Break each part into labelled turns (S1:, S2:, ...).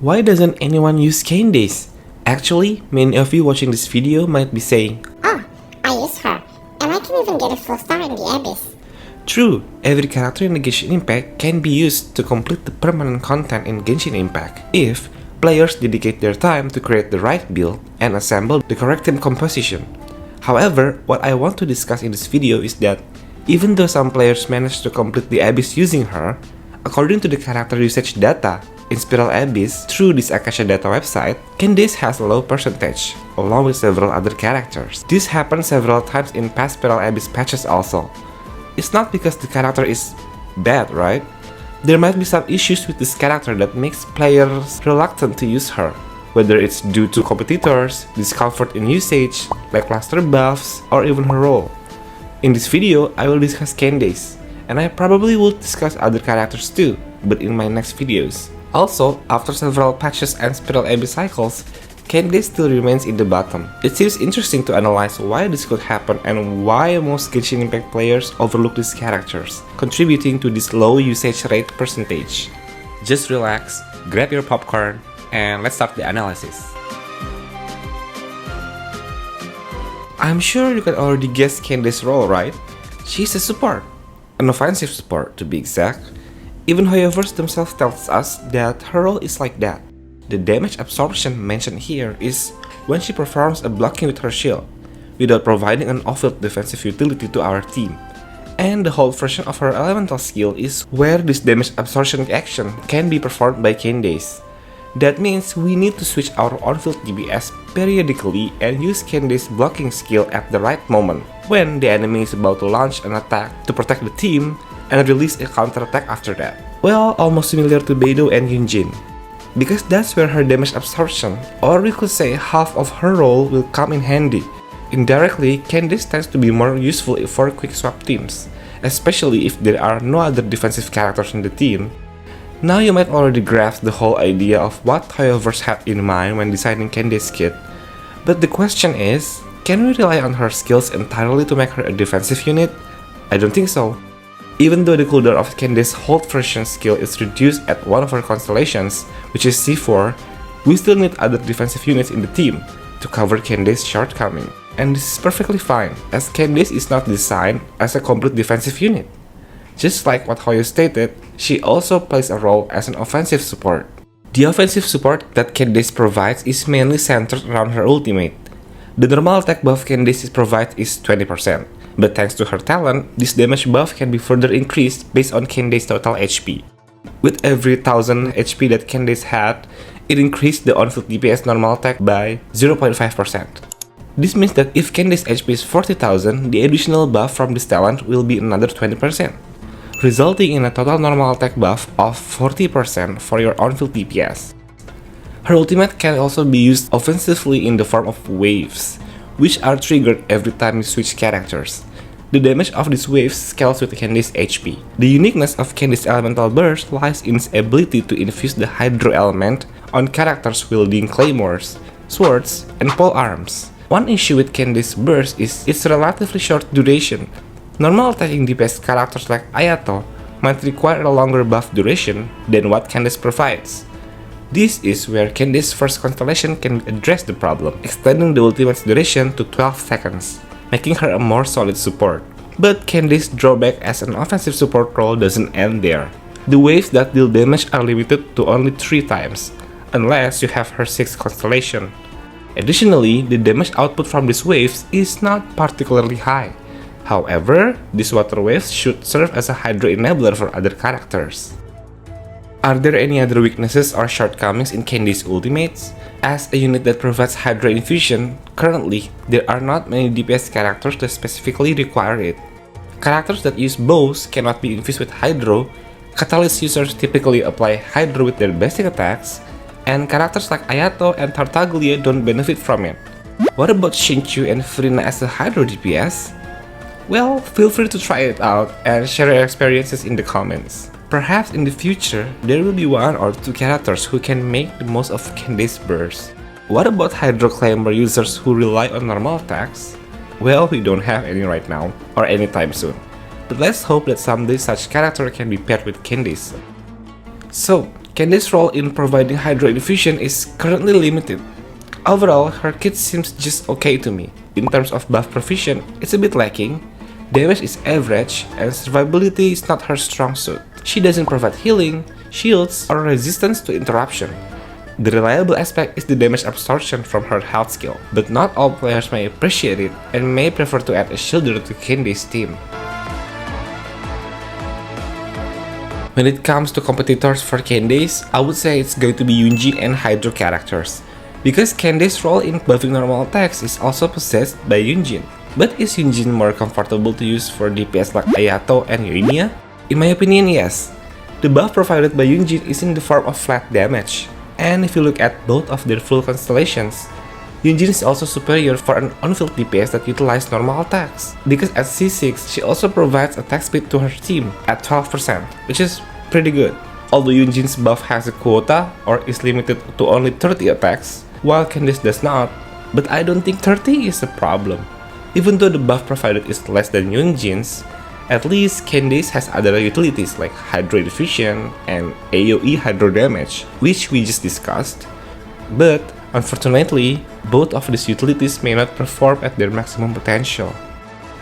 S1: Why doesn't anyone use Candace? Actually, many of you watching this video might be saying,
S2: "Oh, I use her, and I can even get a full star in the Abyss."
S1: true, every character in the Genshin Impact can be used to complete the permanent content in Genshin Impact if players dedicate their time to create the right build and assemble the correct team composition. However, what I want to discuss in this video is that even though some players manage to complete the Abyss using her, according to the character usage data in Spiral Abyss through this Akasha data website, Candace has a low percentage, along with several other characters. This happened several times in past Spiral Abyss patches also. It's not because the character is bad, right? There might be some issues with this character that makes players reluctant to use her, whether it's due to competitors, discomfort in usage, lackluster buffs, or even her role. In this video, I will discuss Candace, and I probably will discuss other characters too, but in my next videos. Also, after several patches and Spiral Abyss cycles, Candace still remains in the bottom. It seems interesting to analyze why this could happen and why most Genshin Impact players overlook these characters, contributing to this low usage rate percentage. Just relax, grab your popcorn, and let's start the analysis. I'm sure you can already guess Candace's role, right? She's a support, an offensive support to be exact. Even Hoyoverse themselves tells us that her role is like that. The damage absorption mentioned here is when she performs a blocking with her shield, without providing an off-field defensive utility to our team. And the whole version of her elemental skill is where this damage absorption action can be performed by Candace. That means we need to switch our on-field DPS periodically and use Candace's blocking skill at the right moment, when the enemy is about to launch an attack to protect the team and release a counterattack after that. Well, almost similar to Beidou and Yunjin. Because that's where her damage absorption, or we could say half of her role, will come in handy. Indirectly, Candace tends to be more useful for quick swap teams, especially if there are no other defensive characters in the team. Now you might already grasp the whole idea of what Hoyoverse had in mind when designing Candace's kit, but the question is, can we rely on her skills entirely to make her a defensive unit? I don't think so. Even though the cooldown of Candace's hold version skill is reduced at one of her constellations, which is C4, we still need other defensive units in the team to cover Candace's shortcoming. And this is perfectly fine, as Candace is not designed as a complete defensive unit. Just like what Hoyo stated, she also plays a role as an offensive support. The offensive support that Candace provides is mainly centered around her ultimate. The normal attack buff Candace provides is 20%, but thanks to her talent, this damage buff can be further increased based on Candace's total HP. With every 1000 HP that Candace had, it increased the on-field DPS normal attack by 0.5%. This means that if Candace's HP is 40,000, the additional buff from this talent will be another 20%, resulting in a total normal attack buff of 40% for your on-field DPS. Her ultimate can also be used offensively in the form of waves, which are triggered every time you switch characters. The damage of these waves scales with Candace's HP. The uniqueness of Candace's elemental burst lies in its ability to infuse the Hydro element on characters wielding claymores, swords, and pole arms. One issue with Candace's burst is its relatively short duration. Normal attacking DPS characters like Ayato might require a longer buff duration than what Candace provides. This is where Candace's first constellation can address the problem, extending the ultimate's duration to 12 seconds, making her a more solid support. But Candace's drawback as an offensive support role doesn't end there. The waves that deal damage are limited to only 3 times, unless you have her 6th constellation. Additionally, the damage output from these waves is not particularly high. However, these water waves should serve as a Hydro enabler for other characters. Are there any other weaknesses or shortcomings in Candace's ultimates? As a unit that provides Hydro infusion, currently, there are not many DPS characters that specifically require it. Characters that use bows cannot be infused with Hydro, Catalyst users typically apply Hydro with their basic attacks, and characters like Ayato and Tartaglia don't benefit from it. What about Xingqiu and Furina as a Hydro DPS? Well, feel free to try it out and share your experiences in the comments. Perhaps in the future, there will be 1 or 2 characters who can make the most of Candace's burst. What about Hydro Claymore users who rely on normal attacks? Well, we don't have any right now, or anytime soon. But let's hope that someday such character can be paired with Candace. So, Candace's role in providing Hydro Infusion is currently limited. Overall, her kit seems just okay to me. In terms of buff provision, it's a bit lacking, damage is average, and survivability is not her strong suit. She doesn't provide healing, shields, or resistance to interruption. The reliable aspect is the damage absorption from her health skill, but not all players may appreciate it and may prefer to add a shielder to Candace Theme. When it comes to competitors for Candace, I would say it's going to be Yunjin and Hydro characters, because Candace's role in buffing normal attacks is also possessed by Yunjin. But is Yunjin more comfortable to use for DPS like Ayato and Yoimiya? In my opinion, yes. The buff provided by Yunjin is in the form of flat damage, and if you look at both of their full constellations, Yunjin is also superior for an on-field DPS that utilize normal attacks, because at C6 she also provides attack speed to her team at 12%, which is pretty good. Although Yunjin's buff has a quota or is limited to only 30 attacks, while Candace does not, but I don't think 30 is a problem. Even though the buff provided is less than Yunjin's, at least Candace has other utilities like Hydro Diffusion and AoE Hydro Damage, which we just discussed, but unfortunately, both of these utilities may not perform at their maximum potential.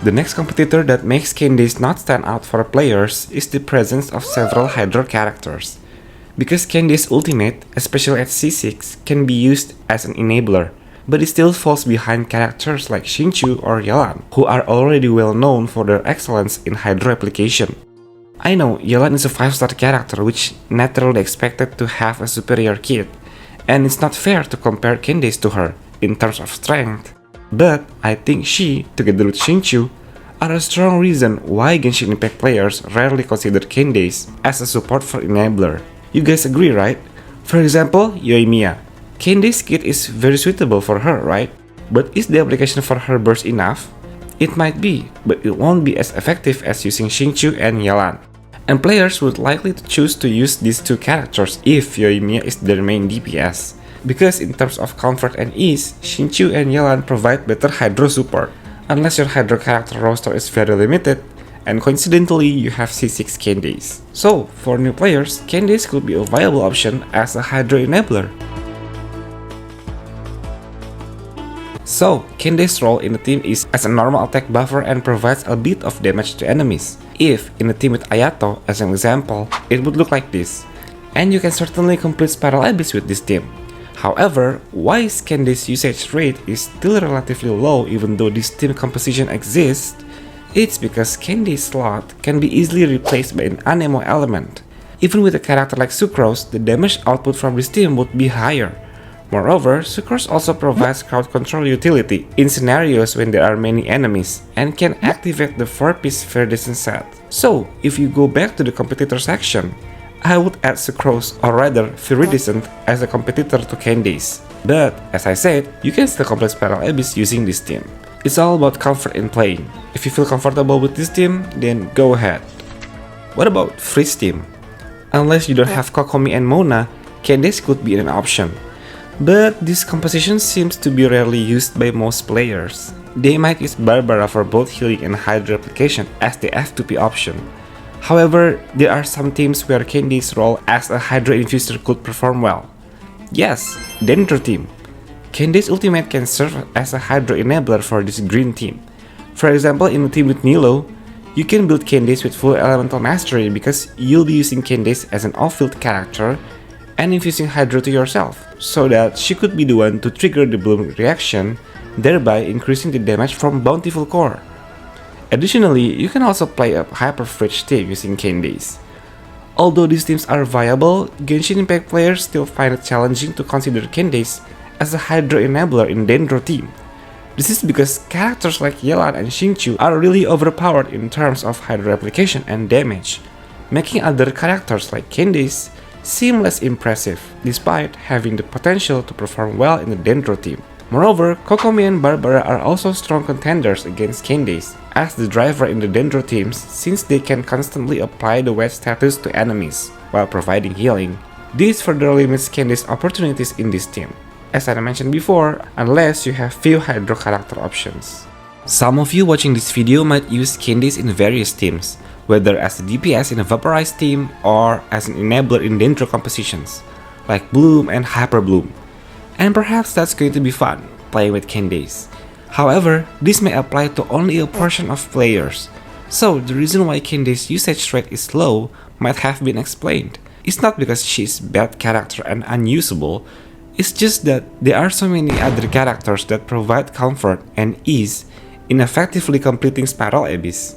S1: The next competitor that makes Candace not stand out for players is the presence of several Hydro characters. Because Candace's ultimate, especially at C6, can be used as an enabler, but it still falls behind characters like Xingqiu or Yelan, who are already well known for their excellence in Hydro application. I know Yelan is a 5-star character which naturally expected to have a superior kit, and it's not fair to compare Candace to her in terms of strength, but I think she, together with Xingqiu, are a strong reason why Genshin Impact players rarely consider Candace as a support for enabler. You guys agree, right? For example, Yoimiya. Candace's kit is very suitable for her, right? But is the application for her burst enough? It might be, but it won't be as effective as using Xingqiu and Yelan. And players would likely to choose to use these two characters if Yoimiya is their main DPS. Because in terms of comfort and ease, Xingqiu and Yelan provide better Hydro support, unless your Hydro character roster is very limited, and coincidentally you have C6 Candace. So, for new players, Candace could be a viable option as a Hydro enabler. So, Candace's role in the team is as a normal attack buffer and provides a bit of damage to enemies. If in a team with Ayato, as an example, it would look like this. And you can certainly complete Spiral Abyss with this team. However, why Candace's usage rate is still relatively low even though this team composition exists? It's because Candace's slot can be easily replaced by an Anemo element. Even with a character like Sucrose, the damage output from this team would be higher. Moreover, Sucrose also provides crowd control utility in scenarios when there are many enemies and can activate the 4-piece Viridescent set. So, if you go back to the competitor section, I would add Sucrose or rather Viridescent as a competitor to Candace. But, as I said, you can still complete Spiral Abyss using this team. It's all about comfort in playing. If you feel comfortable with this team, then go ahead. What about Freeze team? Unless you don't have Kokomi and Mona, Candace could be an option. But this composition seems to be rarely used by most players. They might use Barbara for both healing and Hydro application as the F2P option. However, there are some teams where Candace's role as a Hydro Infuser could perform well. Yes, Dendro team. Candace's ultimate can serve as a Hydro enabler for this green team. For example, in a team with Nilo, you can build Candace with full elemental mastery because you'll be using Candace as an off-field character and infusing Hydro to yourself, so that she could be the one to trigger the bloom reaction, thereby increasing the damage from Bountiful Core. Additionally, you can also play a Hyper Fridge team using Candace. Although these teams are viable, Genshin Impact players still find it challenging to consider Candace as a Hydro enabler in Dendro team. This is because characters like Yelan and Xingqiu are really overpowered in terms of Hydro application and damage, making other characters like Candace seem less impressive, despite having the potential to perform well in the Dendro team. Moreover, Kokomi and Barbara are also strong contenders against Candace as the driver in the Dendro teams since they can constantly apply the wedge status to enemies while providing healing. This further limits Candace's opportunities in this team, as I mentioned before, unless you have few Hydro character options. Some of you watching this video might use Candace in various teams, whether as a DPS in a vaporized team or as an enabler in Dendro compositions, like Bloom and Hyper Bloom. And perhaps that's going to be fun, playing with Candace. However, this may apply to only a portion of players, so the reason why Candace's usage rate is low might have been explained. It's not because she's bad character and unusable, it's just that there are so many other characters that provide comfort and ease in effectively completing Spiral Abyss.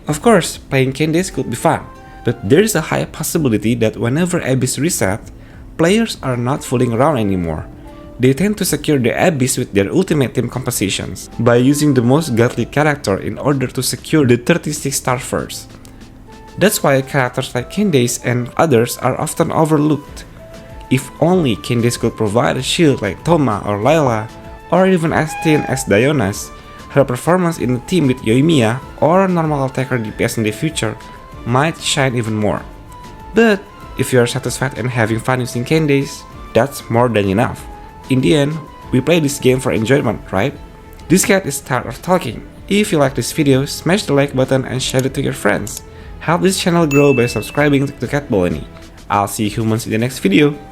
S1: Of course, playing Candace could be fun, but there is a high possibility that whenever Abyss reset, players are not fooling around anymore. They tend to secure the Abyss with their ultimate team compositions by using the most godly character in order to secure the 36 star first. That's why characters like Candace and others are often overlooked. If only Candace could provide a shield like Thoma or Layla, or even Astine as Dionas, her performance in a team with Yoimiya or a normal attacker DPS in the future might shine even more. But if you are satisfied and having fun using Candace, that's more than enough. In the end, we play this game for enjoyment, right? This cat is tired of talking. If you like this video, smash the like button and share it to your friends. Help this channel grow by subscribing to Catboloni. I'll see you humans in the next video.